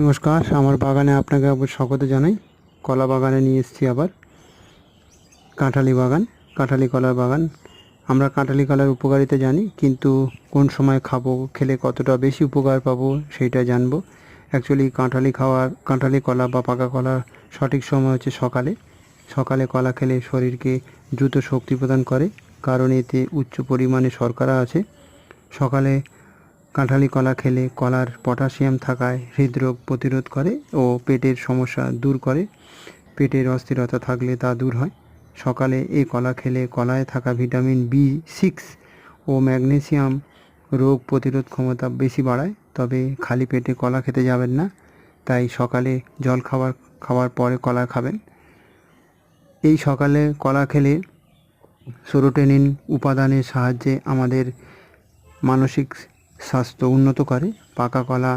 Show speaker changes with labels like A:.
A: নমস্কার, আমার বাগানে আপনাকে আবার স্বাগত জানাই। কলা বাগানে নিয়ে এসেছি আবার কাঁঠালি বাগান, কাঁঠালি কলার বাগান। আমরা কাঁঠালি কলার উপকারিতা জানি, কিন্তু কোন সময় খাবো, খেলে কতটা বেশি উপকার পাবো সেইটা জানবো। অ্যাকচুয়ালি কাঁঠালি কলা বা পাকা কলার সঠিক সময় হচ্ছে সকালে। সকালে কলা খেলে শরীরকে দ্রুত শক্তি প্রদান করে, কারণ এতে উচ্চ পরিমাণে শর্করা আছে। সকালে কাঁঠালি কলা খেলে কলার পটাশিয়াম থাকায় হৃদরোগ প্রতিরোধ করে ও পেটের সমস্যা দূর করে। পেটের অস্থিরতা থাকলে তা দূর হয়। সকালে এই কলা খেলে কলায় থাকা ভিটামিন B6 ও ম্যাগনেসিয়াম রোগ প্রতিরোধ ক্ষমতা বেশি বাড়ায়। তবে খালি পেটে কলা খেতে যাবেন না, তাই সকালে জল খাওয়ার পরে কলা খাবেন। এই সকালে কলা খেলে সেরোটোনিন উপাদানের সাহায্যে আমাদের মানসিক স্বাস্থ্য উন্নত করে। পাকা কলা